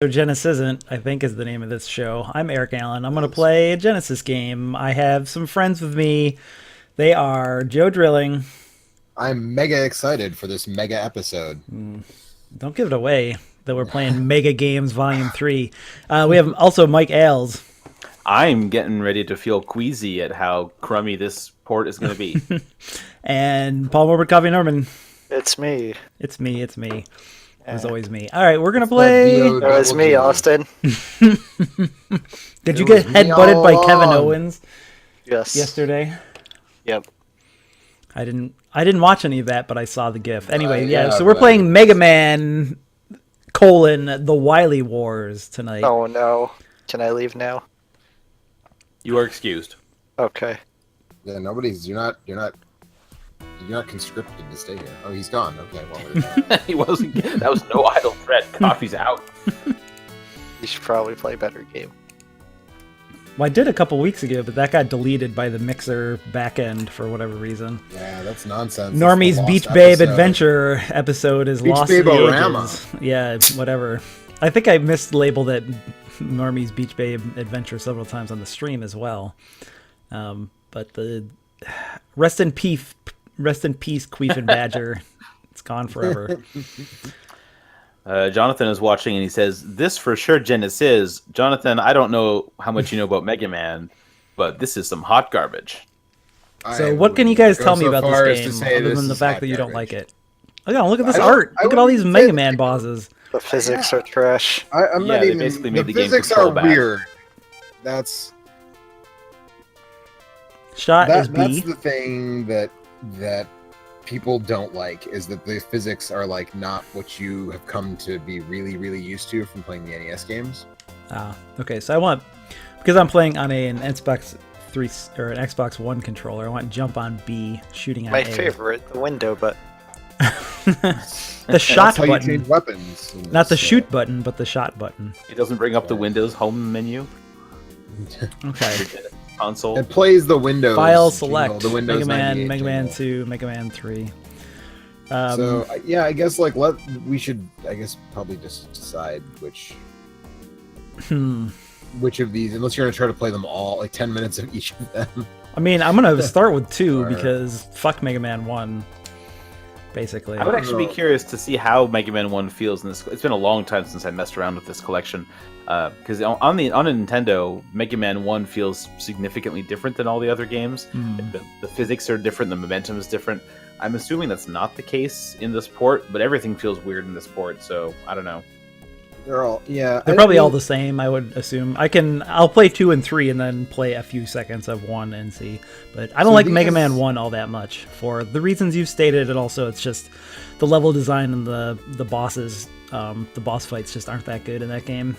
Genesisn't, I think is the name of this show. I'm Eric Allen. I'm going to play a Genesis game. I have some friends with me. They are Joe Drilling. I'm mega excited for this mega episode. Don't give it away that we're playing Mega Games Volume 3. We have also Mike Ailes. I'm getting ready to feel queasy at how crummy this port is going to be. And Paul Morbid Coffee Norman. It's me. It's me. It was always me. All right, we're going to play... It was me, Austin. Did you get headbutted by Kevin Owens Yes. yesterday? Yep. I didn't watch any of that, but I saw the GIF. Anyway, yeah, so we're but playing Mega Man, the Wily Wars tonight. Oh no. Can I leave now? You are excused. Okay. Yeah, you're not conscripted to stay here. Oh, he's gone. Okay, well, He wasn't. That was no idle threat. Coffee's out. You should probably play a better game. Well, I did a couple weeks ago, but that got deleted by the Mixer backend for whatever reason. yeah, that's nonsense. Normie's That's the Beach lost Babe episode. Adventure episode is Beach lost in the Babe-orama. ages. Yeah, whatever. I think I mislabeled it Normie's Beach Babe Adventure several times on the stream as well. But the rest in peace, Queef and Badger. It's gone forever. Jonathan is watching and he says, "This for sure Genesis. Jonathan, I don't know how much you know about Mega Man, but this is some hot garbage." So what can you guys tell me go about so far this as to game, say other this than the is fact hot that you don't garbage. like it? Look at this I don't- art. I Look at all wouldn't these say Mega that Man they- bosses. The physics are trash. I'm Yeah, not they even. basically The made the game physics for are Trollback. weird. That's Shot is that's B. the thing that people don't like, is that the physics are like not what you have come to be really, really used to from playing the NES games. Okay, so because I'm playing on an Xbox 3 or an Xbox One controller, I want jump on B, shooting on My A. favorite, the window button. The shot That's how you button, change weapons. in not the this, shoot button, but the shot button. It doesn't bring up the Windows home menu. Okay. Console. It plays the Windows. File jingle, select. the Windows Mega Man, 98 Mega Man jingle. 2, Mega Man 3. So yeah, I guess we should probably just decide which of these, unless you're gonna try to play them all, like 10 minutes of each of them. I mean, I'm gonna start with 2 Or- because fuck Mega Man 1, basically. I would actually be curious to see how Mega Man 1 feels in this. It's been a long time since I messed around with this collection. Because on a Nintendo, Mega Man 1 feels significantly different than all the other games. The physics are different, the momentum is different. I'm assuming that's not the case in this port, but everything feels weird in this port, so I don't know. They're all They're probably all the same, I would assume. I'll play 2 and 3 and then play a few seconds of 1 and see. But I don't So like Mega these- Man 1 all that much for the reasons you've stated, and also it's just the level design and the bosses, the boss fights just aren't that good in that game.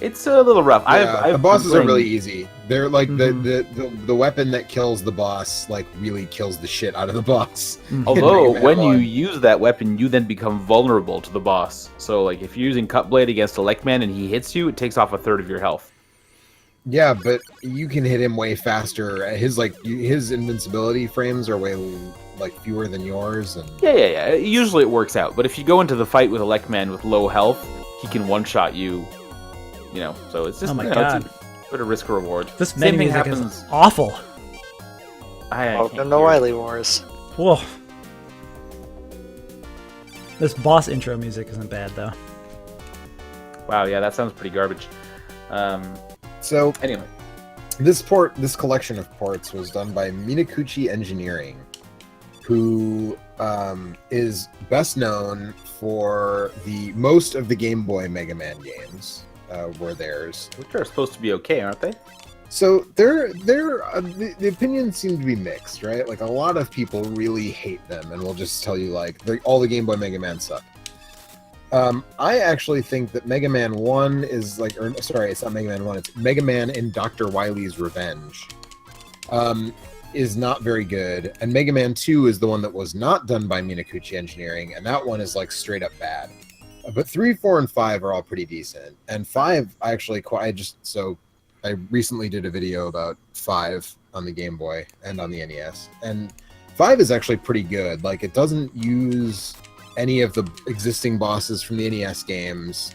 It's a little rough. Yeah, the bosses are playing- really easy. They're like the weapon that kills the boss, like really kills the shit out of the boss. Although, Mega Man when you 1. use that weapon, you then become vulnerable to the boss. So, like, if you're using Cut Blade against Electman and he hits you, it takes off a third of your health. Yeah, but you can hit him way faster. His invincibility frames are way fewer than yours, and Yeah. Usually it works out. But if you go into the fight with Electman with low health, he can one-shot you. So it's just Oh my it's God. a bit of risk reward. This Same menu thing music happens. is awful. I Welcome can't to hear. Wily Wars. Whoa. This boss intro music isn't bad though. Wow, yeah, that sounds pretty garbage. so Anyway, this collection of ports was done by Minakuchi Engineering, who is best known for most of the Game Boy Mega Man games were theirs. which are supposed to be okay, aren't they? So the opinions seem to be mixed, right? Like a lot of people really hate them, and will just tell you all the Game Boy Mega Man suck. I actually think that Mega Man 1 is it's not Mega Man 1, it's Mega Man in Dr. Wily's Revenge. Is not very good, and Mega Man 2 is the one that was not done by Minakuchi Engineering, and that one is straight up bad. But 3, 4, and 5 are all pretty decent, and 5 I recently did a video about 5 on the Game Boy and on the NES, and 5 is actually pretty good. It doesn't use any of the existing bosses from the NES games.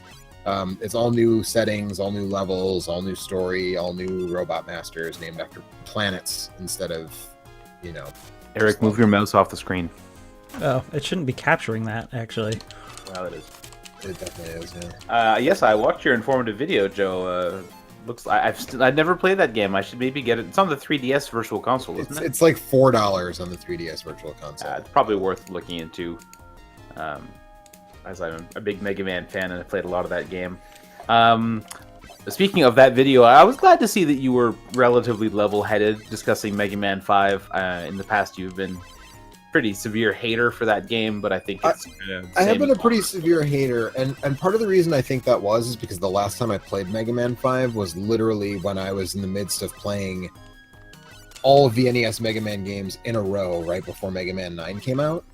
It's all new settings, all new levels, all new story, all new robot masters named after planets instead of, Eric, move your mouse off the screen. Oh, it shouldn't be capturing that, actually. Well, it is. It definitely is, yeah. Yes, I watched your informative video, Joe. I've never played that game. I should maybe get it. It's on the 3DS Virtual Console, isn't it? It's like $4 on the 3DS Virtual Console. It's probably worth looking into. As I'm a big Mega Man fan and I played a lot of that game. Speaking of that video, I was glad to see that you were relatively level-headed discussing Mega Man 5. In the past, you've been pretty severe hater for that game, but I think it's I have been a pretty severe hater, and part of the reason I think that is because the last time I played Mega Man 5 was literally when I was in the midst of playing all of the NES Mega Man games in a row right before Mega Man 9 came out.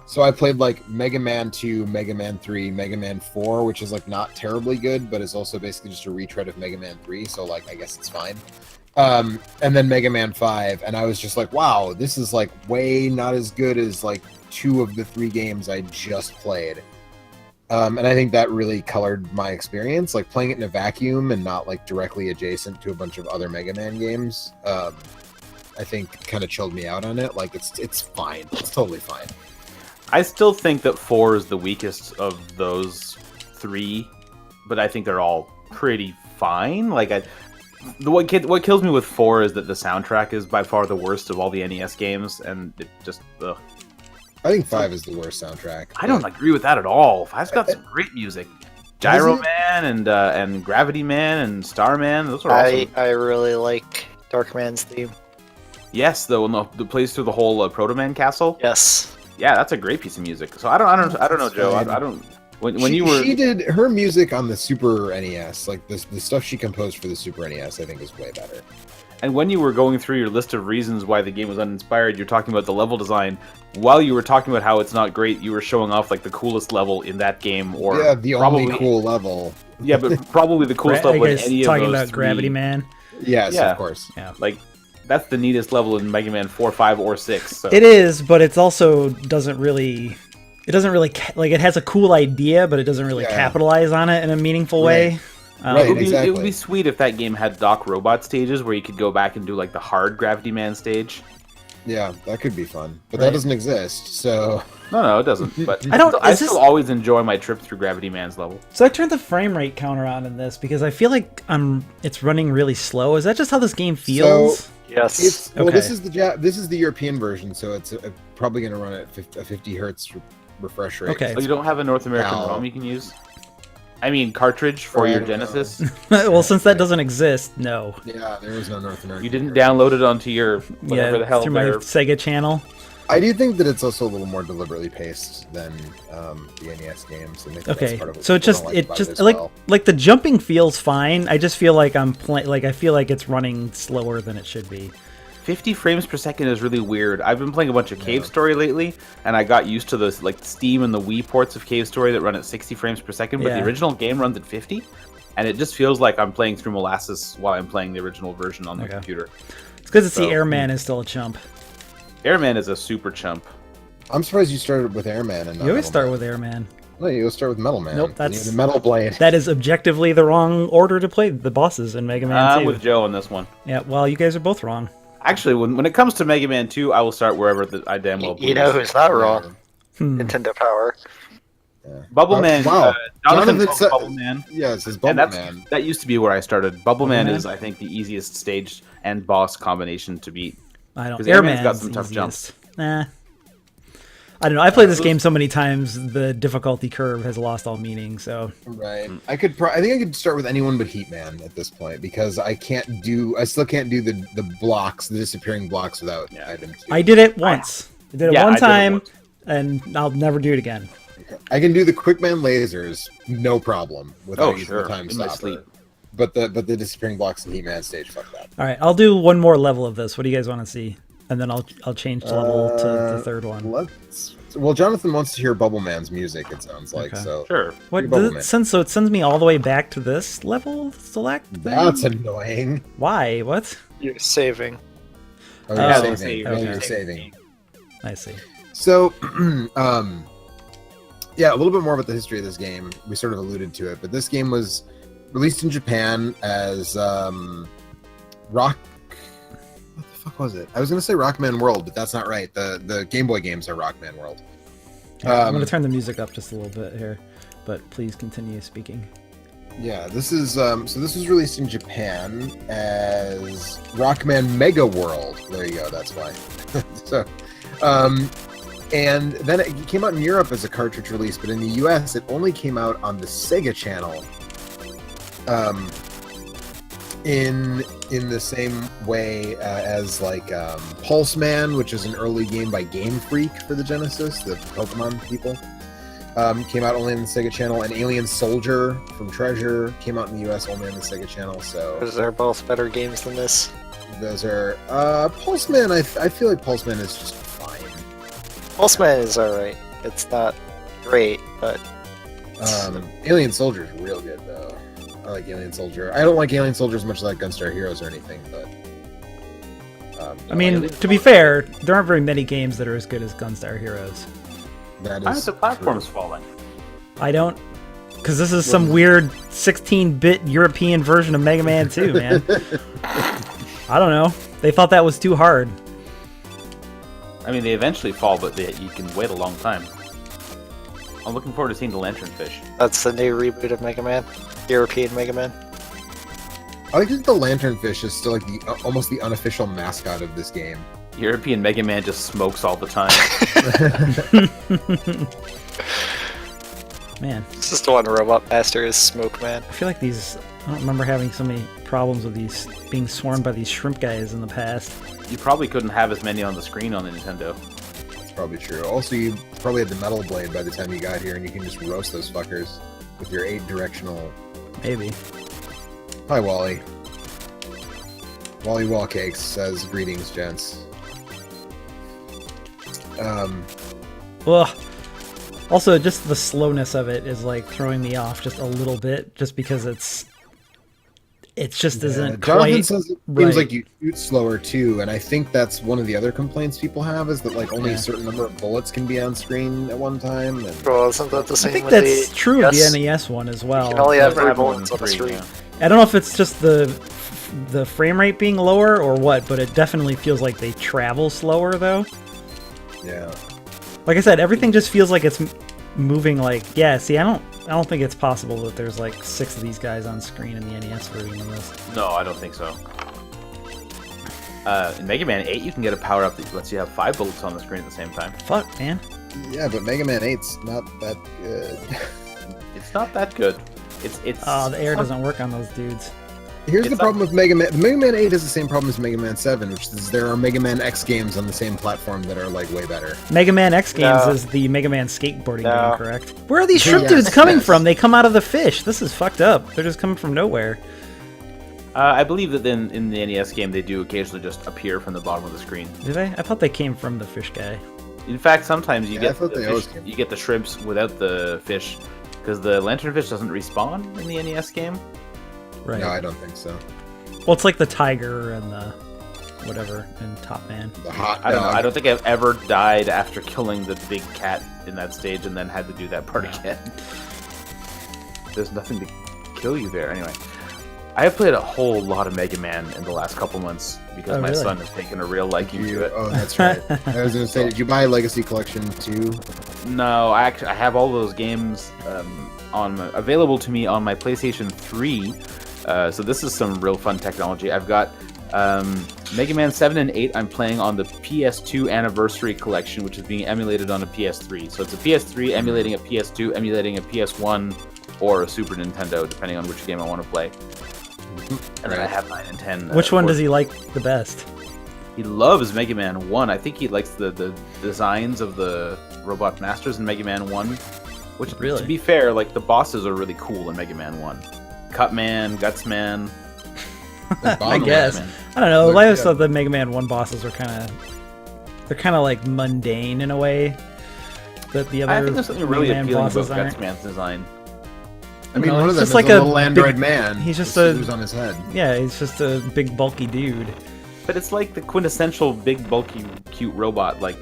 So I played like Mega Man 2, Mega Man 3, Mega Man 4, which is like not terribly good, but is also basically just a retread of Mega Man 3, so like I guess it's fine. And then Mega Man 5, and I was just like, wow, this is like way not as good as like 2 of the 3 games I just played. And I think that really colored my experience, like playing it in a vacuum and not like directly adjacent to a bunch of other Mega Man games. I think kind of chilled me out on it. Like it's fine. It's totally fine. I still think that 4 is the weakest of those 3, but I think they're all pretty fine. Like what kills me with 4 is that the soundtrack is by far the worst of all the NES games, and it just ugh. I think 5 is the worst soundtrack. I don't agree with that at all. 5's got some great music. Gyro Man and Gravity Man and Starman, those are awesome. I really like Darkman's theme. Yes, the plays through the whole Proto Man castle. Yes. Yeah, that's a great piece of music. So I don't know, Joe. I don't. She did her music on the Super NES, like the stuff she composed for the Super NES, I think is way better. And when you were going through your list of reasons why the game was uninspired, you're talking about the level design. While you were talking about how it's not great, you were showing off like the coolest level in that game, or the only cool level. Yeah, but probably the coolest level in any of those. Talking about 3. Gravity Man. Yes, yeah. Of course. Yeah, like that's the neatest level in Mega Man 4, 5, or 6. So. It is, but it's also doesn't really like it has a cool idea, but it doesn't really capitalize on it in a meaningful way. It would be sweet if that game had Doc Robot stages where you could go back and do like the hard Gravity Man stage. Yeah, that could be fun, but that doesn't exist. So no, it doesn't. But I still always enjoy my trip through Gravity Man's level. So I turned the frame rate counter on in this because I feel like it's running really slow. Is that just how this game feels? So, yes. This is the European version, so it's probably going to run at a 50 hertz refresh rate. Okay. So you don't have a North American ROM you can use? I mean, cartridge for your Genesis? Well, since that doesn't exist, no. Yeah, there is no North American. You didn't download it onto your whatever the hell through my Sega channel. I do think that it's also a little more deliberately paced than the NES games. And okay, so like the jumping feels fine. I just feel like I feel like it's running slower than it should be. 50 frames per second is really weird. I've been playing a bunch of Cave Story lately, and I got used to those like Steam and the Wii ports of Cave Story that run at 60 frames per second, but the original game runs at 50, and it just feels like I'm playing through molasses while I'm playing the original version on the computer. It's good to see Airman is still a chump. Airman is a super chump. I'm surprised you started with Airman and not you always start Man. with Airman. No, you always start with Metal Man. Nope, that's the Metal Blade. That is objectively the wrong order to play the bosses in Mega Man 2. I'm with Joe on this one. Yeah, well, you guys are both wrong. Actually, when it comes to Mega Man 2, I will start wherever I damn well please. You know who's not wrong? Nintendo Power. Yeah. Bubble Man. Wow. Jonathan Bubble Man. Yeah, it says Bubble Man. That used to be where I started. Bubble Man is, I think, the easiest stage and boss combination to beat. I don't. Airman's got some tough jumps. Nah. I don't know. I played this game so many times, the difficulty curve has lost all meaning. So right, I think I could start with anyone but Heatman at this point because I still can't do the blocks, the disappearing blocks without item 2. I did it once. I did it one time, and I'll never do it again. I can do the Quickman lasers, no problem, without using the time in my stopper. sleep. But the disappearing blocks in Heatman stage, fuck that. All right, I'll do one more level of this. What do you guys want to see? And then I'll change the level to the third one. Well, Jonathan wants to hear Bubble Man's music. It sounds like so. Sure. What does it send? So it sends me all the way back to this level select. That's annoying. Why? What? You're saving. Oh, you're saving. Okay. You're saving. I see. So, Yeah, a little bit more about the history of this game. We sort of alluded to it, but this game was released in Japan as Rock. What the fuck was it? I was going to say Rockman World, but that's not right. The Game Boy games are Rockman World. I'm going to turn the music up just a little bit here, but please continue speaking. Yeah, this is so this was released in Japan as Rockman Mega World. There you go. That's why. So, and then it came out in Europe as a cartridge release, but in the US, it only came out on the Sega channel. In the same way as like Pulse Man, which is an early game by Game Freak for the Genesis, the Pokemon people, came out only on the Sega channel, and Alien Soldier from Treasure came out in the US only on the Sega channel. So Those are both better games than this. those are Pulse Man. I feel like Pulse Man is just fine. Pulseman is alright. It's not great, but Alien Soldier is real good though. I like Alien Soldier. I don't like Alien Soldier as much as I like Gunstar Heroes or anything, but I mean, to be fair, there aren't very many games that are as good as Gunstar Heroes. that Why is aren't the platforms true. falling? I don't, because this is some weird 16-bit European version of Mega Man 2, man. I don't know. They thought that was too hard. I mean, they eventually fall, but you can wait a long time. I'm looking forward to seeing the Lanternfish. that's the new reboot of Mega Man. European Mega Man. I like that the Lanternfish is still like the almost the unofficial mascot of this game. European Mega Man just smokes all the time. Man, This is the one Robot Master is Smoke Man. I feel like these... I don't remember having so many problems with these being swarmed by these shrimp guys in the past. You probably couldn't have as many on the screen on the Nintendo. That's probably true. Also, you probably had the Metal Blade by the time you got here, and you can just roast those fuckers with your 8-directional. Maybe. Hi, Wally. Wally Wallcakes says, "Greetings, gents." Ugh. Also, just the slowness of it is like throwing me off just a little bit, just because it just isn't Jonathan quite says it right. seems like you shoot slower too, and I think that's one of the other complaints people have is that like only Yeah. a certain number of bullets can be on screen at one time. And Well, isn't that the I same think with that's the true of NES? the NES one as well. You can only have Never 3 have more bullets than on the three, screen. yeah. I don't know if it's just the frame rate being lower or what, but it definitely feels like they travel slower though. yeah, Like I said, everything just feels like it's moving like, yeah, see, I don't think it's possible that there's like 6 of these guys on screen in the NES version of this. No, I don't think so. In Mega Man 8, you can get a power up that lets you have 5 bullets on the screen at the same time. Fuck, man. yeah, but Mega Man 8's not that good. It's not that good. It's Oh, the air doesn't work on those dudes. Here's the It's problem with Mega Man. Mega Man 8 has the same problem as Mega Man 7, which is there are Mega Man X games on the same platform that are like way better. Mega Man X Games No. is the Mega Man skateboarding No. game, correct? Where are these shrimp Yes, dudes coming yes. from? They come out of the fish. This is fucked up. They're just coming from nowhere. I believe that in the NES game, they do occasionally just appear from the bottom of the screen. Do they? I thought they came from the fish guy. In fact, sometimes you Yeah, I get thought the they always fish, came. you get the shrimps without the fish, because the lanternfish doesn't respawn in the NES game. Right. No, I don't think so. Well, it's like the tiger and the whatever in Top Man. The hot I don't know. dog. I don't think I've ever died after killing the big cat in that stage and then had to do that part again. There's nothing to kill you there. Anyway, I have played a whole lot of Mega Man in the last couple months because Oh, my really? son has taken a real liking to it. Oh, that's right. I was gonna say, did you buy Legacy Collection 2? No, I have all those games available to me on my PlayStation 3. So this is some real fun technology. I've got Mega Man 7 and 8 I'm playing on the PS2 Anniversary Collection, which is being emulated on a PS3. So it's a PS3 emulating a PS2, emulating a PS1, or a Super Nintendo, depending on which game I want to play. And then I have 9 and 10. Which one does he like the best? He loves Mega Man 1. I think he likes the designs of the Robot Masters in Mega Man 1. Which, Really? to be fair, like the bosses are really cool in Mega Man 1. Cutman, Gutsman. I guess. Man. I don't know. Look, I always yeah. thought the Mega Man 1 bosses were they're kind of like mundane in a way that the other I think there's something really Mega Man appealing bosses about aren't. Gutsman's design. I mean, No, one of he's them just is like a a little big- android man. he's just with a- shoes on his head. Yeah, he's just a big bulky dude. But it's like the quintessential big, bulky, cute robot. Like,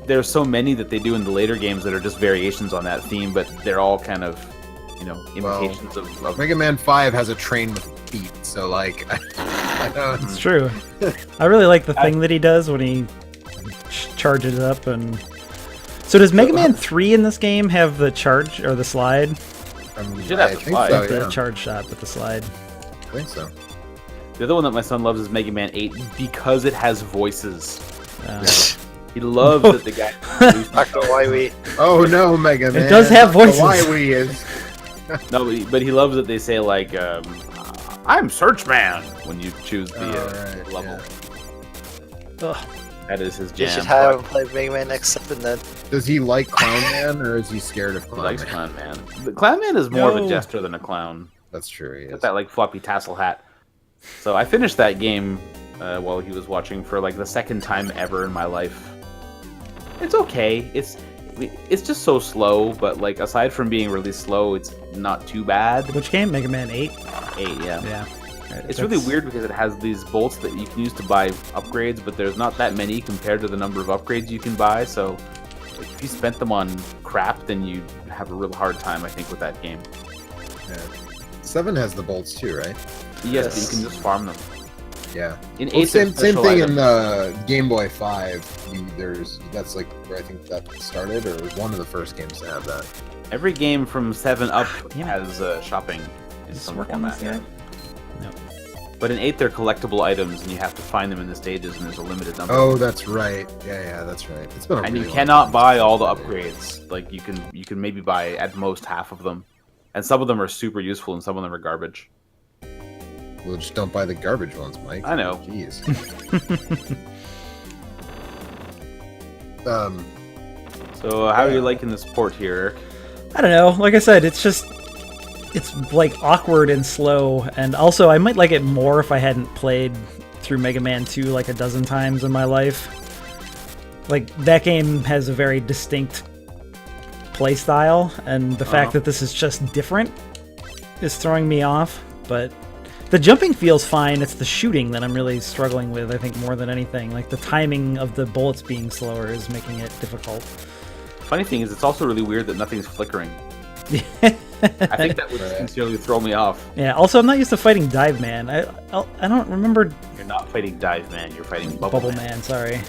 there's so many that they do in the later games that are just variations on that theme, but they're all kind of, imitations of Mega Man 5 has a train with feet, so like, I know It's true. I really like the thing that he does when he charges up. And so does Mega Man 3 in this game have the charge or the slide? You should have I the think slide. so, The yeah. charge shot with the slide. I think so. The other one that my son loves is Mega Man 8 because it has voices. He loves that the guy. Dr. Wily. Oh no, Mega Man! does have voices. Wily is. No, but he loves that they say like, "I'm Search Man" when you choose the Right, level. yeah. Ugh. That is his You jam. should have him play Mega Man X7 then. Does he like Clown Man, or is he scared of He Clown likes Man? Clown Man. The Clown Man is more of a No. jester than a clown. That's true. He Got is. that like floppy tassel hat. So I finished that game while he was watching for like the second time ever in my life. It's okay. It's just so slow, but like aside from being really slow, it's not too bad. Which game? Mega Man 8? 8, yeah. Yeah. It's really weird because it has these bolts that you can use to buy upgrades, but there's not that many compared to the number of upgrades you can buy. So if you spent them on crap, then you have a real hard time, I think, with that game. Yeah. 7 has the bolts too, right? Yes, but you can just farm them. Yeah. In Well, 8, same there's special thing items. in Game Boy 5. That's like where I think that started, or was one of the first games to have that. Every game from 7 up Damn it. has shopping in Does this some work on format. this yet? No. But in 8, they're collectible items, and you have to find them in the stages, and there's a limited number. Oh, that's right. Yeah, that's right. It's been a And really you long cannot time buy since all the I played it. upgrades. Like you can maybe buy at most half of them, and some of them are super useful, and some of them are garbage. Well, just don't buy the garbage ones, Mike. I know. Jeez. So how are you liking this port here, Eric? I don't know. Like I said, it's like awkward and slow. And also, I might like it more if I hadn't played through Mega Man 2 like a dozen times in my life. Like, that game has a very distinct play style, and the fact that this is just different is throwing me off. But the jumping feels fine. It's the shooting that I'm really struggling with, I think, more than anything. Like, the timing of the bullets being slower is making it difficult. Funny thing is, it's also really weird that nothing's flickering. I think that would sincerely throw me off. Yeah, also, I'm not used to fighting Dive Man. I don't remember You're not fighting Dive Man, you're fighting Bubble Man, sorry.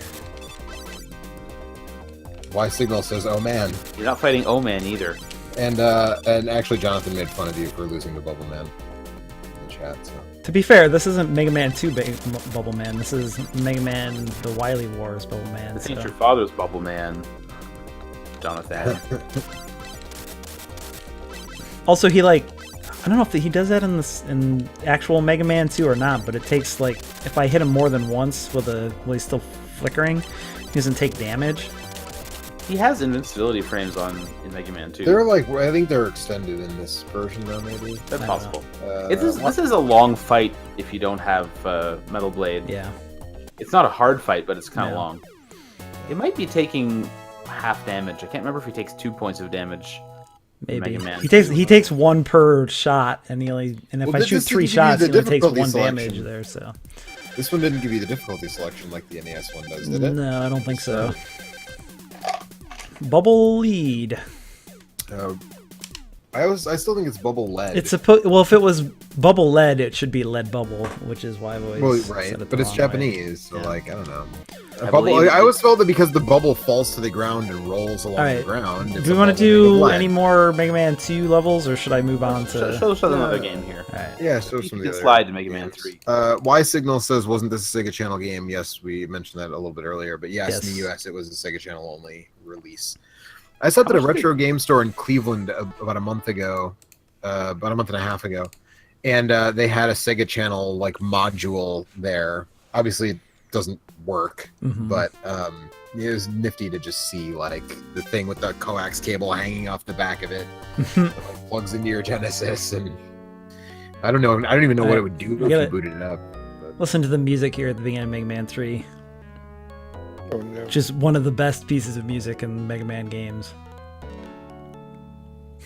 Y Signal says, "Oh man," You're not fighting O-Man either. and actually, Jonathan made fun of you for losing the Bubble Man in the chat. So. To be fair, this isn't Mega Man 2 Bubble Man. This is Mega Man the Wily Wars Bubble Man. This So. ain't your father's Bubble Man, Jonathan. Also, he I don't know if he does that in actual Mega Man 2 or not, but it takes if I hit him more than once while he's still flickering, he doesn't take damage. He has invincibility frames in Mega Man 2. They're I think they're extended in this version though, maybe. That's I don't possible. Uh, This is a long fight if you don't have Metal Blade. Yeah. It's not a hard fight, but it's kind of No. long. It might be taking half damage. I can't remember if he takes 2 points of damage. in Maybe Mega Man. he takes one per shot, and if I shoot this 3 didn't give you shots, the he only takes difficulty 1 selection. damage there. So This one didn't give you the difficulty selection like the NES one does, did it? no, I don't think so. Bubble lead. I still think it's Bubble Lead. It's well, if it was Bubble Lead, it should be Lead Bubble, which is why I've always right, said it but the it's wrong way. Japanese, so Yeah. I don't know. I Bubble, believe- I always felt that because the bubble falls to the ground and rolls along All right. the ground. Do we want to do any more Mega Man 2 levels, or should I move on to? Show them another game here. All right. Yeah, show You some of can the other slide to Mega Man games. 3. Y Signal says, wasn't this a Sega Channel game? Yes, we mentioned that a little bit earlier, but yes, in the Yes. US it was a Sega Channel only release. I stopped at a much retro game store in Cleveland about a month and a half ago, and they had a Sega Channel module there. Obviously, it doesn't work, Mhm. but it was nifty to just see the thing with the coax cable hanging off the back of it, that, plugs into your Genesis, and I don't know. I don't even know what it would do if gotta- you booted it up. Listen to the music here at the beginning of Mega Man 3. Oh no. Which is one of the best pieces of music in Mega Man games.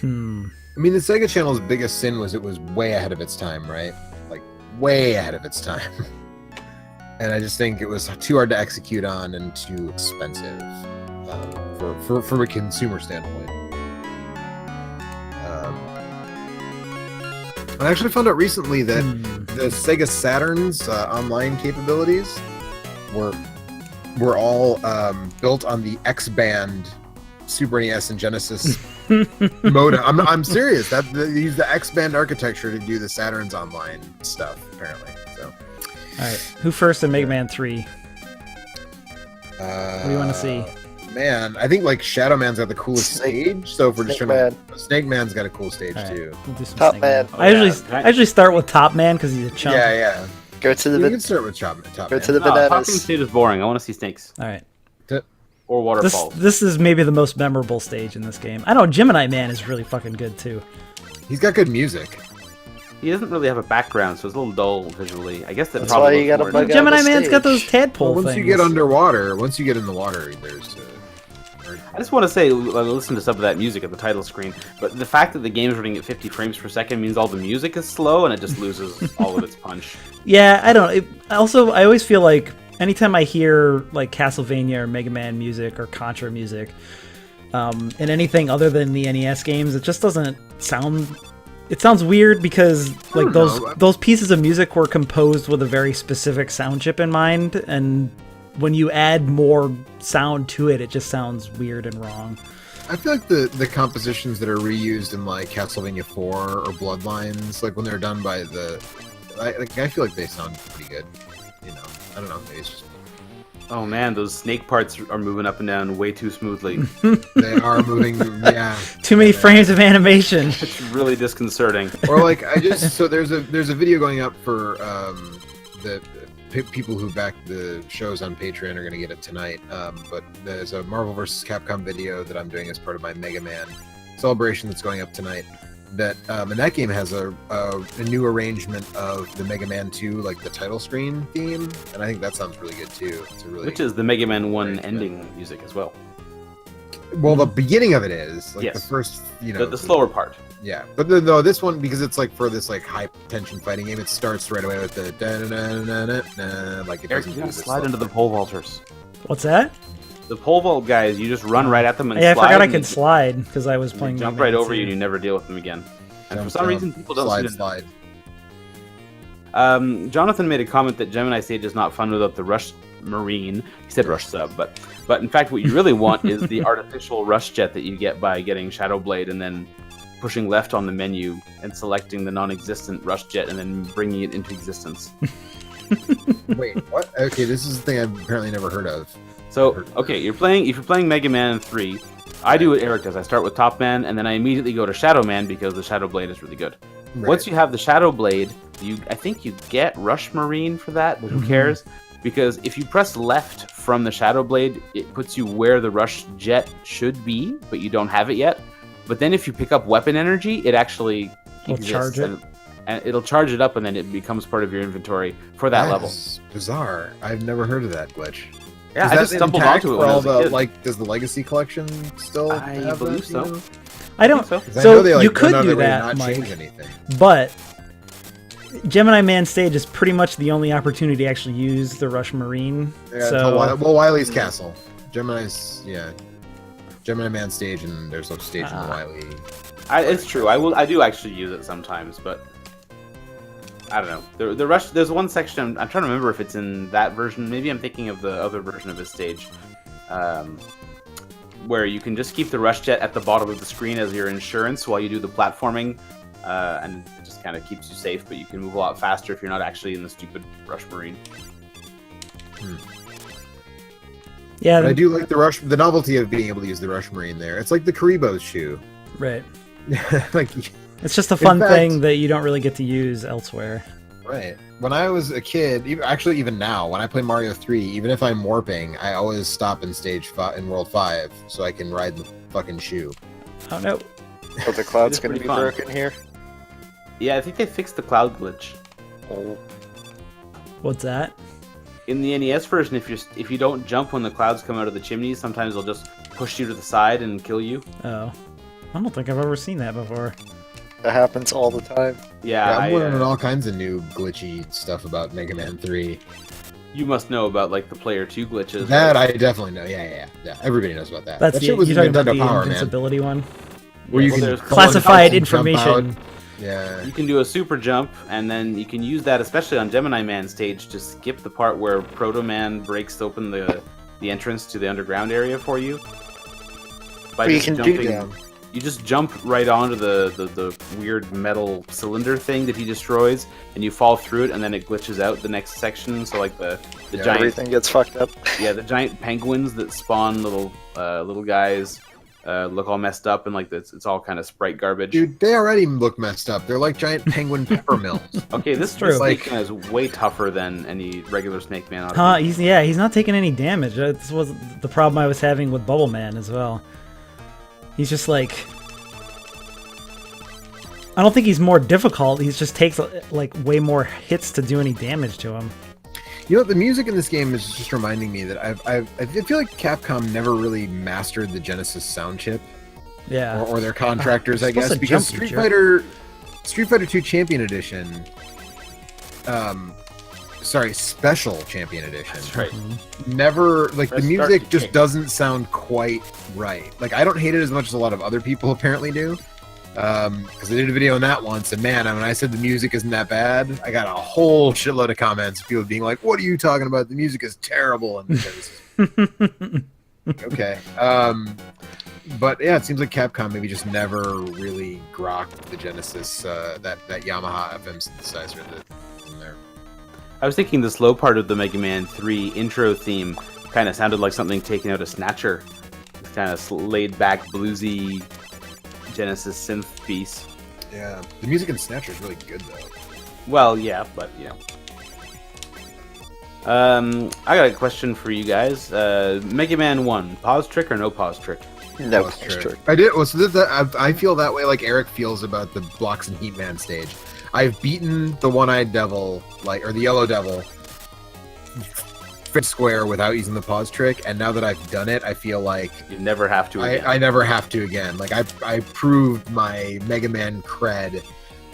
I mean, the Sega Channel's biggest sin was it was way ahead of its time, right? Way ahead of its time. And I just think it was too hard to execute on and too expensive. from a consumer standpoint. I actually found out recently that the Sega Saturn's online capabilities were all built on the X-band Super NES and Genesis modem. I'm serious. That they use the X-band architecture to do the Saturn's online stuff, apparently. So, All right, who first in Mega Man 3? What do you want to see? Man, I think like Shadow Man's got the coolest stage. So if we're just Snake trying to, Snake Man's got a cool stage All right, too. we'll do some Top Snake Man. I usually start with Top Man because he's a chump. Yeah. Go to the You ban- can start with Top go Man. to the No, Talking bananas. Stage is boring. I want to see snakes All right. or waterfalls. This is maybe the most memorable stage in this game. I know Gemini Man is really fucking good too. He's got good music. He doesn't really have a background, so it's a little dull visually. I guess that That's probably why you gotta looks more bug out Gemini the Man's got those stage. tadpole Well, once things. you get underwater, once you get in the water, there's. I just want to say, listen to some of that music at the title screen, but the fact that the game's running at 50 frames per second means all the music is slow and it just loses all of its punch. Yeah, I don't. I always feel like anytime I hear like Castlevania or Mega Man music or Contra music, in anything other than the NES games, it just doesn't sound. It sounds weird because like those pieces of music were composed with a very specific sound chip in mind, and when you add more sound to it, it just sounds weird and wrong. I feel like the compositions that are reused in like Castlevania 4 or Bloodlines, like when they're done by I feel like they sound pretty good. You know, I don't know. Maybe it's just Oh man, those snake parts are moving up and down way too smoothly. they are moving. Yeah. Too many frames of animation. It's really disconcerting. Or like so there's a video going up for the people who back the shows on Patreon are going to get it tonight. But there's a Marvel vs. Capcom video that I'm doing as part of my Mega Man celebration that's going up tonight. That and that game has a new arrangement of the Mega Man 2, like the title screen theme, and I think that sounds really good too. It's a really Which is the Mega Man 1 ending music as well. well, the beginning of it is like Yes. the first, you know, The slower part. Yeah, but no, this one, because it's like for this like high tension fighting game, it starts right away with the da-na-na-na-na-na, like it Eric, doesn't you do gotta this slide slow into the part. pole vaulters. What's that? The pole vault guys, you just run right at them and Yeah, I slide. forgot I and could they slide because I was playing. jump Mega Man right over 2. you and you never deal with them again. And for Jump, some jump, reason, people don't slide, seem to slide. Jonathan made a comment that Gemini Stage is not fun without the Rush Marine. He said Rush Sub, but in fact, what you really want is the artificial Rush Jet that you get by getting Shadow Blade and then pushing left on the menu and selecting the non-existent Rush Jet and then bringing it into existence. Wait, what? Okay, this is the thing I've apparently never heard of. So, okay, if you're playing Mega Man 3, I do what Eric does. I start with Top Man and then I immediately go to Shadow Man because the Shadow Blade is really good. Right. Once you have the Shadow Blade, I think you get Rush Marine for that, but who cares? Because if you press left from the Shadow Blade, it puts you where the Rush Jet should be, but you don't have it yet. But then if you pick up weapon energy, it actually Will exists, charge it? and it'll charge it up, and then it becomes part of your inventory for that level. Is bizarre. I've never heard of that glitch. Yeah, Is I that just stumbled intact onto it for when I all was a the kid. like? Does the Legacy Collection still I have believe that, so. you know? I don't. so. 'Cause I So know they, like, you went could out of do their way to that, not Mike, change anything. but Gemini Man Stage is pretty much the only opportunity to actually use the Rush Marine. Yeah, so well, Wily's Castle, Gemini's Gemini Man stage, and there's a stage in Wily. It's true. I do actually use it sometimes, but I don't know. The Rush. There's one section. I'm trying to remember if it's in that version. Maybe I'm thinking of the other version of this stage, where you can just keep the Rush Jet at the bottom of the screen as your insurance while you do the platforming, and it just kind of keeps you safe. But you can move a lot faster if you're not actually in the stupid Rush Marine. yeah, But I do like the novelty of being able to use the Rush Marine there. It's like the Karibo's shoe. right. Like, It's just a fun fact- thing that you don't really get to use elsewhere. right. When I was a kid, even now, when I play Mario 3, even if I'm warping, I always stop in in World 5 so I can ride the fucking shoe. Oh no. Oh, the cloud's It is gonna pretty be fun. broken here. Yeah, I think they fixed the cloud glitch. Oh, What's that? In the NES version, if you don't jump when the clouds come out of the chimneys, sometimes they'll just push you to the side and kill you. Oh, I don't think I've ever seen that before. that happens all the time. Yeah, Yeah, I'm learning all kinds of new glitchy stuff about Mega Man 3. You must know about like the player 2 glitches. That right? I definitely know. Yeah. Everybody knows about that. That's that the, shit was you're in talking about Nintendo the Power, man. invincibility one. Where you Well, can there's go classified and jump information. out. Yeah. You can do a super jump, and then you can use that, especially on Gemini Man stage, to skip the part where Proto Man breaks open the entrance to the underground area for you. By But you just can jumping, do you just jump right onto the weird metal cylinder thing that he destroys, and you fall through it, and then it glitches out the next section. So like the Yeah, giant, everything gets fucked up. yeah, the giant penguins that spawn little guys look all messed up, and like it's all kind of sprite garbage. Dude, they already look messed up. They're like giant penguin pepper mills. Okay, this true. Snake Man is way tougher than any regular Snake Man. He's not taking any damage. This was the problem I was having with Bubble Man as well. He's just like, I don't think he's more difficult. He just takes like way more hits to do any damage to him. You know, the music in this game is just reminding me that I feel like Capcom never really mastered the Genesis sound chip, Yeah. or their contractors, I Supposed guess, to because jump, you Street Fighter 2 Champion Edition, Special Champion Edition. That's right. Never, like, Press the start music to just kick. doesn't sound quite right. Like, I don't hate it as much as a lot of other people apparently do. Because I did a video on that once, and man, when I said the music isn't that bad, I got a whole shitload of comments, people being like, "What are you talking about? The music is terrible." And okay, but yeah, it seems like Capcom maybe just never really grokked the Genesis, that Yamaha FM synthesizer that's in there. I was thinking the slow part of the Mega Man 3 intro theme kind of sounded like something taken out of Snatcher. It's kind of laid back, bluesy Genesis synth piece. Yeah, the music in Snatcher is really good though. Well, yeah, but you know. I got a question for you guys. Mega Man 1, pause trick or no pause trick? No, That's that's true. true. I did. Well, so I feel that way like Eric feels about the Blocks and Heatman stage. I've beaten the One-Eyed Devil, or the Yellow Devil, fit square without using the pause trick, and now that I've done it, I feel like You never have to again. I never have to again. Like I proved my Mega Man cred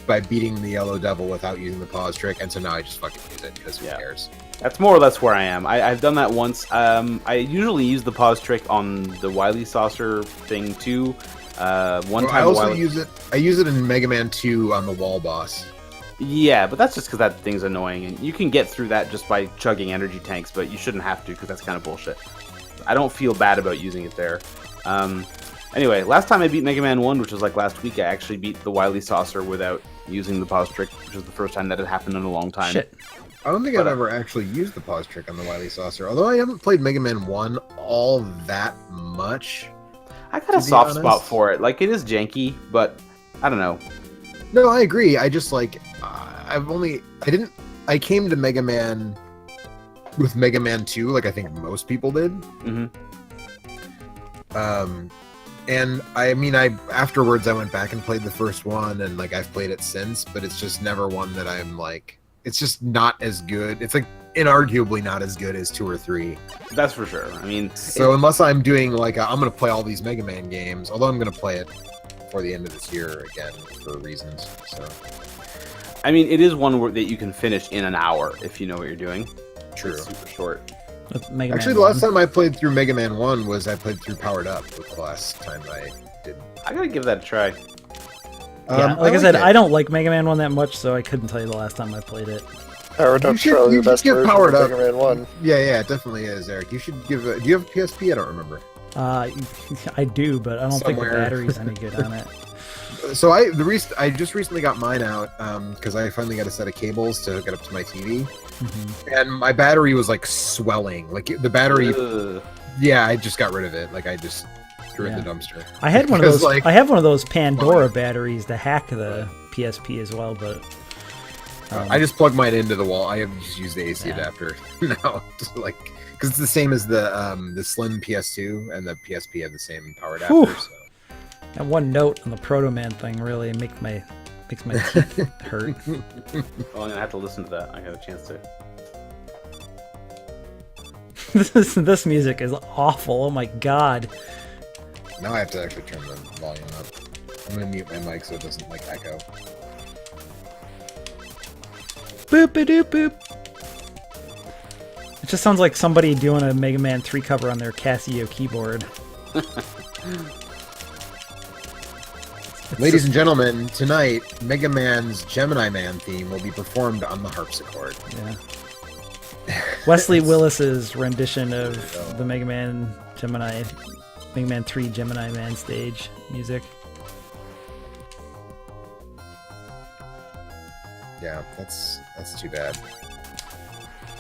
by beating the Yellow Devil without using the pause trick, and so now I just fucking use it because who Yeah. cares? That's more or less where I am. I've done that once. I usually use the pause trick on the Wily saucer thing too. One time I also Wily... use it. I use it in Mega Man 2 on the wall boss. Yeah, but that's just because that thing's annoying, and you can get through that just by chugging energy tanks, but you shouldn't have to because that's kind of bullshit. I don't feel bad about using it there. Anyway, last time I beat Mega Man 1, which was like last week, I actually beat the Wily saucer without using the pause trick, which was the first time that had happened in a long time. Shit. I don't think I've ever actually used the pause trick on the Wily Saucer, although I haven't played Mega Man 1 all that much. I got a To be soft spot honest. for it. Like, it is janky, but I don't know. No, I agree. I just like I came to Mega Man with Mega Man 2 like I think most people did. hmm And I mean, afterwards I went back and played the first one, and like I've played it since, but it's just never one that I'm like. It's just not as good. It's like inarguably not as good as 2 or 3. That's for sure. I mean, So unless I'm doing like I'm gonna play all these Mega Man games, although I'm gonna play it before the end of this year again for reasons. So it is one that you can finish in an hour if you know what you're doing. true. It's super short. With Mega Actually, Man the last 1. time I played through Mega Man 1 was I played through Powered Up. Was the last time I did. I gotta give that a try. Yeah, like I said, it. I don't like Mega Man 1 that much, so I couldn't tell you the last time I played it. Powered You Up's should- probably you the best should get version Powered of Up. Mega Man 1. Yeah, it definitely is, Eric. You should give it. Do you have PSP? I don't remember. I do, but I don't think the Somewhere. battery's any good on it. So I just recently got mine out because I finally got a set of cables to hook it up to my TV, Mhm. and my battery was like swelling. Like the battery, Ugh. yeah, I just got rid of it. Like I just threw it in Yeah. the dumpster. I had one of Because, those. like- I have one of those Pandora batteries to hack the PSP as well, but I just plug mine into the wall. I have just used the AC Yeah. adapter now, because it's the same as the slim PS2 and the PSP have the same power adapter. Whew. So. that one note on the Proto Man thing really makes my teeth hurt. Well, I'm gonna have to listen to that. I got a chance to. This music is awful. Oh my god. Now I have to actually turn the volume up. I'm gonna mute my mic so it doesn't like echo. Boop a doop boop. It just sounds like somebody doing a Mega Man 3 cover on their Casio keyboard. Ladies and gentlemen, tonight, Mega Man's Gemini Man theme will be performed on the harpsichord. Yeah. Wesley Willis's rendition of the Mega Man 3 Gemini Man stage music. Yeah, that's too bad.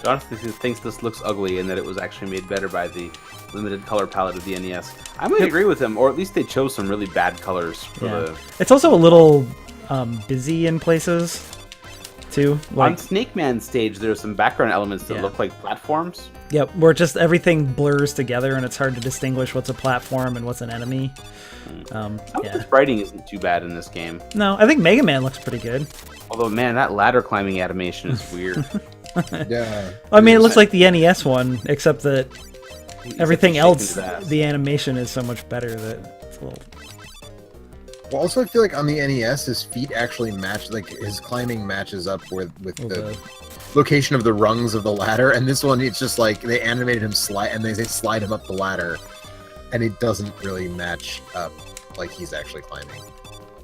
Jonathan thinks this looks ugly and that it was actually made better by the limited color palette of the NES. I might agree with him, or at least they chose some really bad colors for the... It's also a little busy in places, too. Like, on Snake Man's stage, there's some background elements that look like platforms. Yep, where just everything blurs together and it's hard to distinguish what's a platform and what's an enemy. The spriting isn't too bad in this game. No, I think Mega Man looks pretty good. Although, man, that ladder climbing animation is weird. Yeah. I mean, it looks like the NES one, except that everything else, his ass. the animation is so much better that it's a little... Well, also, I feel like on the NES, his feet actually match, like, his climbing matches up with the location of the rungs of the ladder, and this one, it's just like, they animated him slide, and they slide him up the ladder, and it doesn't really match up like he's actually climbing.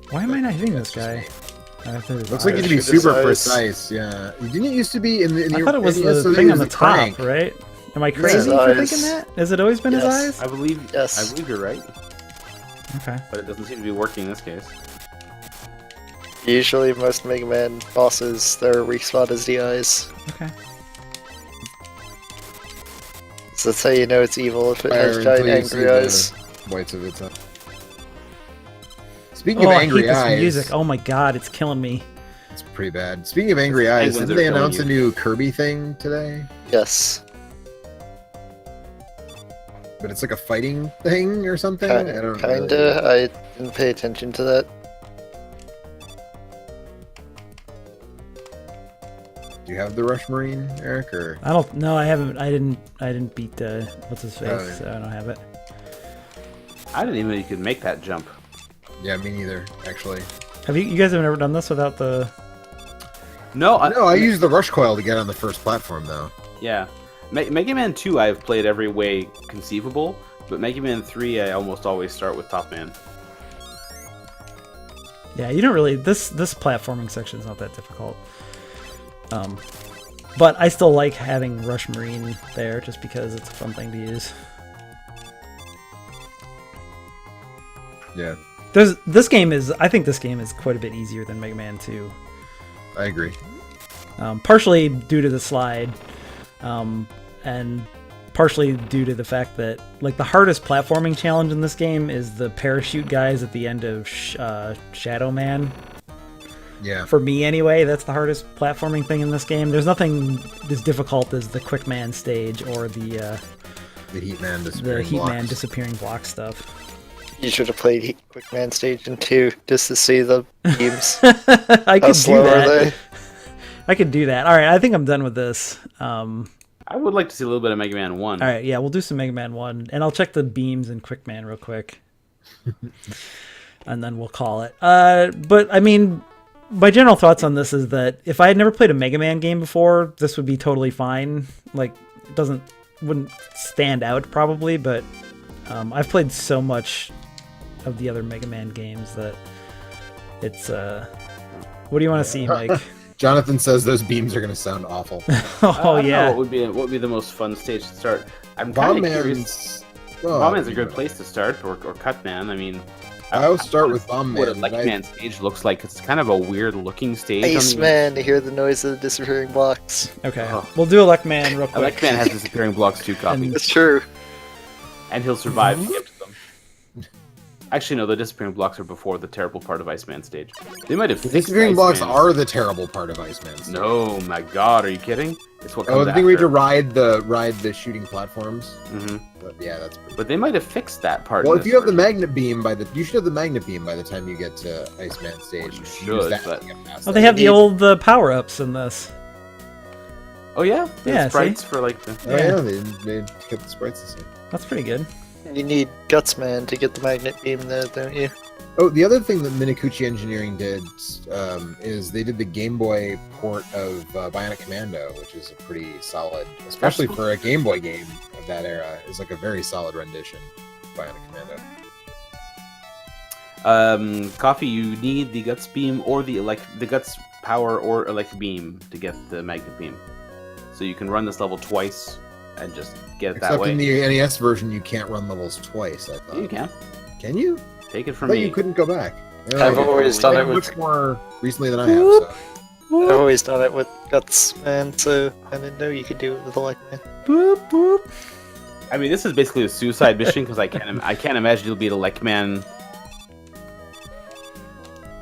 Why am I not hitting this guy? Looks like you need to be super precise, yeah. Didn't it used to be in the I thought it was NES, the so thing it on was the top, crank. right? Am I crazy His for eyes. thinking that? Has it always been his eyes? I believe you're right, Okay. but it doesn't seem to be working in this case. Usually, most Mega Man bosses, their weak spot is the eyes. Okay. So that's how you know it's evil if it Fire has until giant you angry see the eyes. whites of its eye. Speaking Oh, of I hate angry this eyes, music. Oh my god, it's killing me. it's pretty bad. Speaking of angry eyes, Penguins didn't are they killing announce you. a new Kirby thing today? Yes. But it's like a fighting thing or something? I don't really- Kinda. I didn't pay attention to that. Do you have the Rush Marine, Eric, or I don't know. I haven't. I didn't beat what's his face. Oh, yeah. So I don't have it. I didn't even know you could make that jump. yeah, me neither, actually. Have you guys have never done this without the? No, I used the Rush Coil to get on the first platform, though. Yeah. Mega Man 2 I've played every way conceivable, but Mega Man 3 I almost always start with Top Man. Yeah, you don't really. This platforming section is not that difficult. But I still like having Rush Marine there just because it's a fun thing to use. Yeah, This game is. I think this game is quite a bit easier than Mega Man 2. I agree. Partially due to the slide, and partially due to the fact that like the hardest platforming challenge in this game is the parachute guys at the end of Shadow Man. Yeah. For me, anyway, that's the hardest platforming thing in this game. There's nothing as difficult as the Quick Man stage or the Heat Man disappearing Heat Man blocks. disappearing block stuff. You should have played Quick Man Stage in 2 just to see the beams. I How could do slow are that. they? I could do that. All right, I think I'm done with this. I would like to see a little bit of Mega Man 1. All right, yeah, we'll do some Mega Man 1, and I'll check the beams in Quick Man real quick. And then we'll call it. But, I mean, my general thoughts on this is that if I had never played a Mega Man game before, this would be totally fine. Like, it wouldn't stand out, probably, but I've played so much of the other Mega Man games that it's... what do you want to see, Mike? Jonathan says those beams are going to sound awful. Oh, I don't know yeah. what would be the most fun stage to start? I'm Bomb kind of curious. Man's... Oh, Bomb Man's a good place to start, or Cut Man. I mean, I would start with Bomb what a Man. Like but Man stage looks like. It's kind of a weird looking stage. Ice Man to hear the noise of the disappearing blocks. Okay, Oh. we'll do Elect Man real quick. Like Man has disappearing blocks too, copy, It's true. and he'll survive to get to them. Actually, no, the disappearing blocks are before the terrible part of Iceman stage. They might have The fixed disappearing blocks Iceman. are the terrible part of Iceman's. No, my God, are you kidding? It's what comes Oh, the thing where you after. have to ride the shooting platforms. Mhm. But yeah, that's pretty. But they might have fixed that part. Well, in if this you have the version. magnet beam you should have the magnet beam by the time you get to Iceman stage. You Use should, that but- to get past Oh, that. they have the You need- old power-ups in this. Oh yeah, the Yeah, see? sprites for like the. Oh yeah, they kept the sprites the same. That's pretty good. You need Guts Man to get the magnet beam though, don't you? Oh, the other thing that Minakuchi Engineering did is they did the Game Boy port of Bionic Commando, which is a pretty solid, especially for a Game Boy game of that era, is like a very solid rendition of Bionic Commando. Coffee, you need the Guts Beam or the Guts Power or Electric Beam to get the Magnet Beam. So you can run this level twice and just get it that way. Except in the NES version, you can't run levels twice, I thought. You can. Can you? Take it I from thought me. you couldn't go back. I've always done it with. Much more recently than I have. So. I've always done it with Guts, man. So I didn't know you could do it with Elecman. Boop boop. I mean, this is basically a suicide mission because I can't imagine you'll beat Elecman.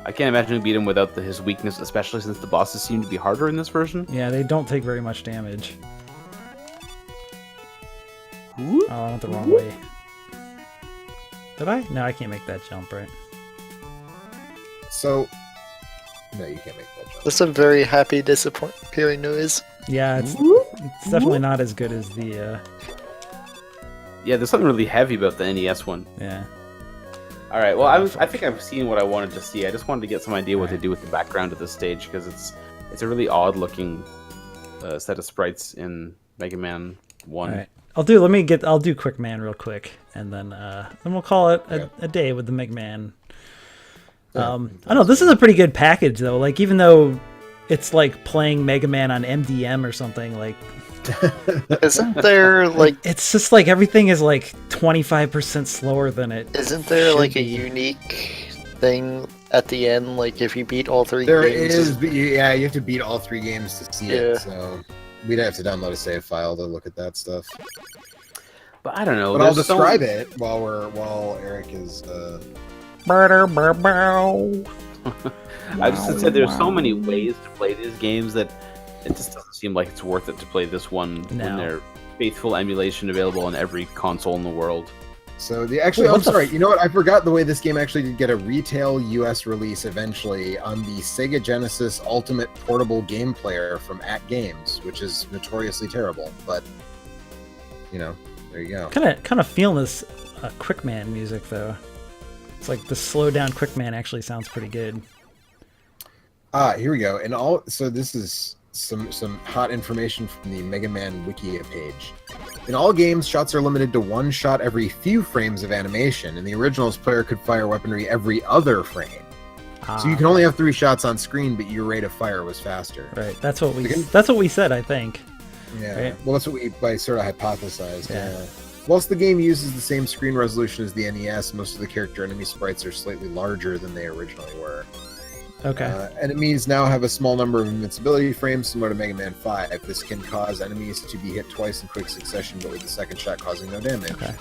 I can't imagine you beat him without his weakness, especially since the bosses seem to be harder in this version. Yeah, they don't take very much damage. Oh, I went the wrong way. Did I? No, I can't make that jump, right? So, no, you can't make that jump. That's a very happy, disappointing noise. Yeah, it's definitely not as good as the, Yeah, there's something really heavy about the NES one. yeah. All right, well, I think I've seen what I wanted to see. I just wanted to get some idea what they do with the background of this stage because it's a really odd looking set of sprites in Mega Man 1. All right. I'll do Quick Man real quick, and then we'll call it a day with the Mega Man. I don't know. This is a pretty good package, though. Like, even though it's like playing Mega Man on MDM or something, like, Isn't there like it's just like everything is like 25% slower than it. isn't there should like a be. unique thing at the end? Like if you beat all three There games, is, but yeah, you have to beat all 3 games to see Yeah. it. So we'd have to download a save file to look at that stuff. But I don't know. But I'll there's so- describe it while Eric is. I just said there's so many ways to play these games that it just doesn't seem like it's worth it to play this one when No. they're faithful emulation available on every console in the world. So I'm what the sorry. You know what? I forgot the way this game actually did get a retail U.S. release eventually on the Sega Genesis Ultimate Portable Game Player from At Games, which is notoriously terrible. But there you go. Kind of feeling this Quick Man music though. It's like the slow down Quick Man actually sounds pretty good. Here we go. So this is some hot information from the Mega Man Wikia page. In all games, shots are limited to 1 shot every few frames of animation. In the originals, player could fire weaponry every other frame. So you can only have 3 shots on screen, but your rate of fire was faster. Right. That's what we said, I think. Yeah. Right. Well, that's what we sort of hypothesized. Yeah. Whilst the game uses the same screen resolution as the NES, most of the character enemy sprites are slightly larger than they originally were. Okay. Enemies now have a small number of invincibility frames, similar to Mega Man 5. This can cause enemies to be hit twice in quick succession, but with the second shot causing no damage. Okay.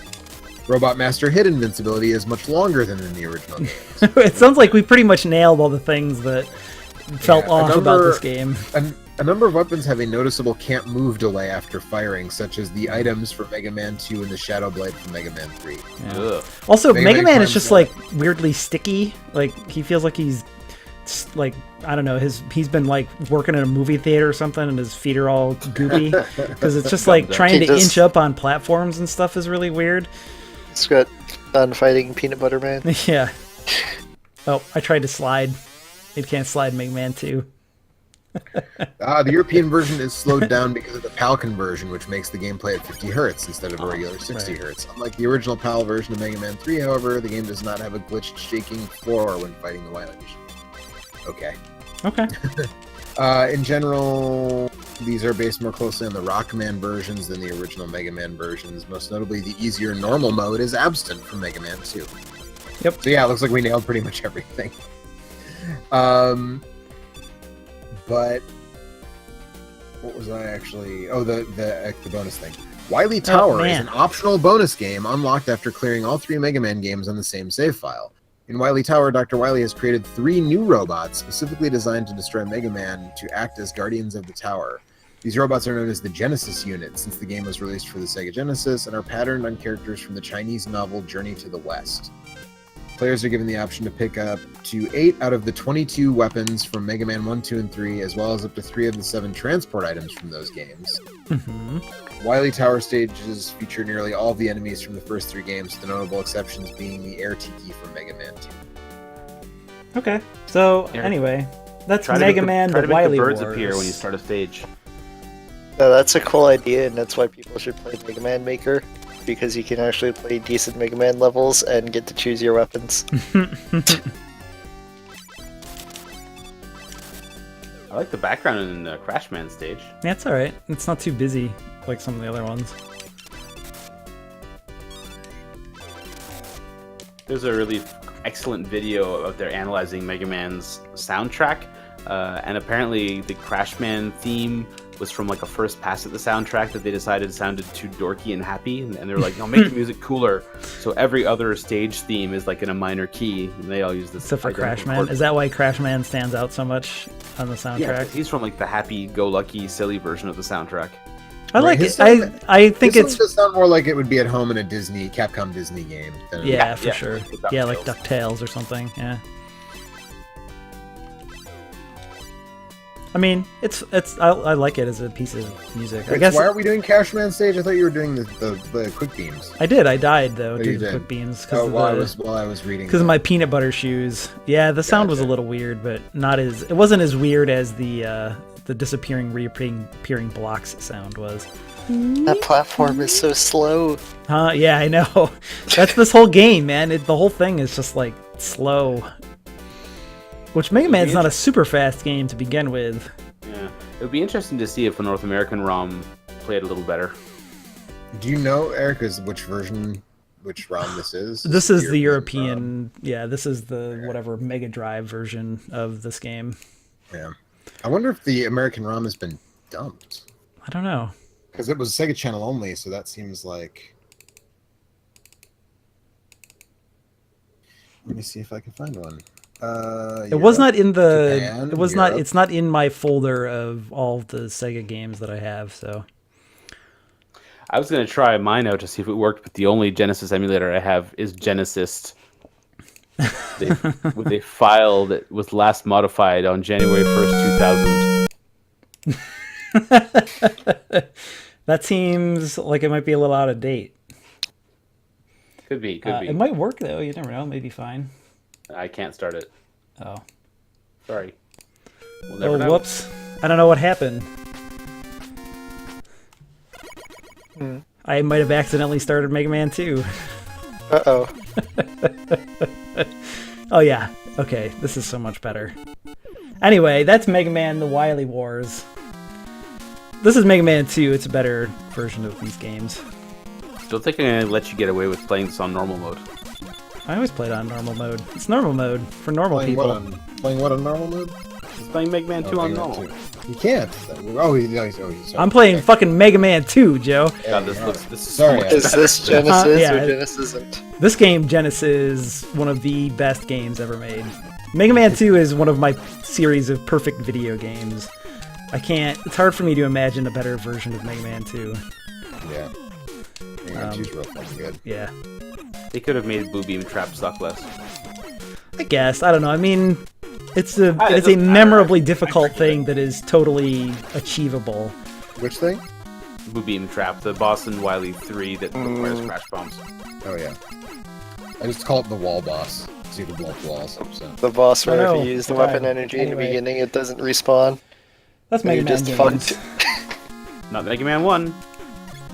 Robot Master hit invincibility is much longer than in the original games. It sounds like we pretty much nailed all the things that felt Yeah, off about this game. A number of weapons have a noticeable can't move delay after firing, such as the items from Mega Man 2 and the Shadow Blade from Mega Man 3. Yeah. Ugh. Also, Mega Mega Man Man is climbs just down. like weirdly sticky. Like he feels like he's like, I don't know, he's been like working in a movie theater or something, and his feet are all goopy because it's just like trying to inch up on platforms and stuff is really weird. it's got fun fighting Peanut Butter Man. Yeah. Oh, I tried to slide. It can't slide Mega Man 2. The European version is slowed down because of the PAL conversion, which makes the gameplay at 50 Hz instead of a regular 60 right. Hz. Unlike the original PAL version of Mega Man 3, however, the game does not have a glitched shaking floor when fighting the Wily machine. Okay. Okay. In general, these are based more closely on the Rockman versions than the original Mega Man versions. Most notably, the easier normal mode is absent from Mega Man 2. Yep. So yeah, it looks like we nailed pretty much everything. But what was I actually? Oh, the bonus thing. Wily Tower is man. an optional bonus game unlocked after clearing all 3 Mega Man games on the same save file. In Wily Tower, Dr. Wily has created 3 new robots specifically designed to destroy Mega Man to act as guardians of the tower. These robots are known as the Genesis unit since the game was released for the Sega Genesis and are patterned on characters from the Chinese novel Journey to the West. Players are given the option to pick up to 8 out of the 22 weapons from Mega Man 1, 2, and 3, as well as up to 3 of the 7 transport items from those games. hmm Wily Tower stages feature nearly all of the enemies from the first 3 games, the notable exceptions being the Air Tiki from Mega Man 2. Okay, so Here. anyway, that's Try to Mega make Man: try The to make Wily the birds Wars. appear when you start a stage. No, that's a cool idea, and that's why people should play Mega Man Maker, because you can actually play decent Mega Man levels and get to choose your weapons. I like the background in the Crashman stage. Yeah, it's all right. It's not too busy like some of the other ones. There's a really excellent video out there analyzing Mega Man's soundtrack, and apparently the Crashman theme was from like a first pass at the soundtrack that they decided sounded too dorky and happy, and they're like, no, make the music cooler. So every other stage theme is like in a minor key, and they all use this. Except for identical Crashman. chord. Is that why Crashman stands out so much on the soundtrack? Yeah, 'cause he's from like the happy-go-lucky, silly version of the soundtrack. I like his it. sound- I think This it's one just sound more like it would be at home in a Capcom Disney game. Than yeah, for yeah, sure. like Yeah, like DuckTales. DuckTales or something. Yeah. I mean, I like it as a piece of music. I Wait, guess so why are we doing Cashman stage? I thought you were doing the quick beams. I did. I died though you due to the did. quick beams Oh, because while I was reading. of my peanut butter shoes. Yeah, the sound was a Gotcha. little weird, but it wasn't as weird as the disappearing, reappearing blocks sound was. That platform is so slow. Huh? Yeah, I know. That's this whole game, man. The whole thing is just like slow. Which Mega Man's not a super fast game to begin with. Yeah, it would be interesting to see if a North American ROM played a little better. Do you know, Eric, which ROM this is? This is the ROM. European. Yeah, this is the whatever Mega Drive version of this game. Yeah. I wonder if the American ROM has been dumped. I don't know. Because it was Sega Channel only, so that seems like... Let me see if I can find one. It was not in the. Japan, It was not. Europe. It's not in my folder of all the Sega games that I have. So I was going to try mine out to see if it worked, but the only Genesis emulator I have is Genesisn't. With a file that was last modified on January 1st, 2000. that seems like it might be a little out of date. Could be, could be. It might work though. You never know. Maybe fine. I can't start it. Oh. Sorry. We'll never Oh, know. whoops. I don't know what happened. I might have accidentally started Mega Man 2. Uh-oh. Oh, yeah. Okay, this is so much better. Anyway, that's Mega Man: The Wily Wars. This is Mega Man 2. It's a better version of these games. Don't think I'm going to let you get away with playing this on normal mode. I always played on normal mode. It's normal mode for normal Playing people. playing what on normal mode? He's playing Mega Man 2 on Mega Man normal. 2. You can't. He's sorry. I'm playing fucking Mega Man 2, Joe. God, this Yeah, looks. alright. This is Sorry, so much I- Is better. this Genesis yeah. or Genesisn't? This game, Genesis, is one of the best games ever made. Mega Man 2 is one of my series of perfect video games. It's hard for me to imagine a better version of Mega Man 2. Yeah. Mega Man 2's real fucking good. Yeah. They could have made Blue Beam Trap suck less. I guess. I don't know. I mean, it's a Ah, it it's a doesn't matter. memorably I difficult forgive thing that is totally achievable. Which thing? Blue Beam Trap, the boss in Wily 3 that requires crash bombs. Oh, yeah. I just call it the wall boss. So you can blow up walls. So. The boss where Oh, if no. you use the God. weapon energy in the Anyway. beginning, it doesn't respawn. That's And Mega you're Man just games. fucked. Not Mega Man 1.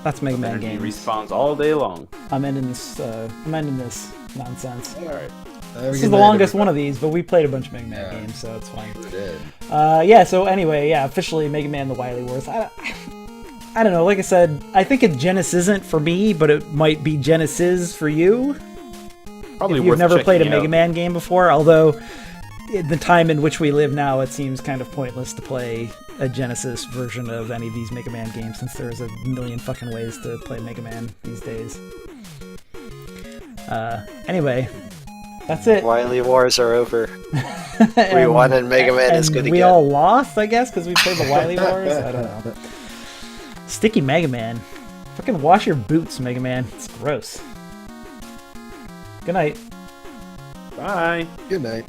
That's Mega Man Energy games. respawns all day long. I'm ending this nonsense. Alright. This is the longest one of these, but we played a bunch of Mega Man games, so it's fine. We did. Yeah, so anyway, yeah, officially Mega Man: The Wily Wars. I don't know, like I said, I think it's Genesisn't for me, but it might be Genesis for you. Probably If worth you've never played a checking Mega out. Man game before, although in the time in which we live now, it seems kind of pointless to play a Genesis version of any of these Mega Man games, since there's a million fucking ways to play Mega Man these days. Anyway, that's it. Wily Wars are over. And- won and Mega Man is and good we again. all lost, I guess, because we played the Wily Wars? I don't know. Sticky Mega Man. Fucking wash your boots, Mega Man. It's gross. Good night. Bye. Good night.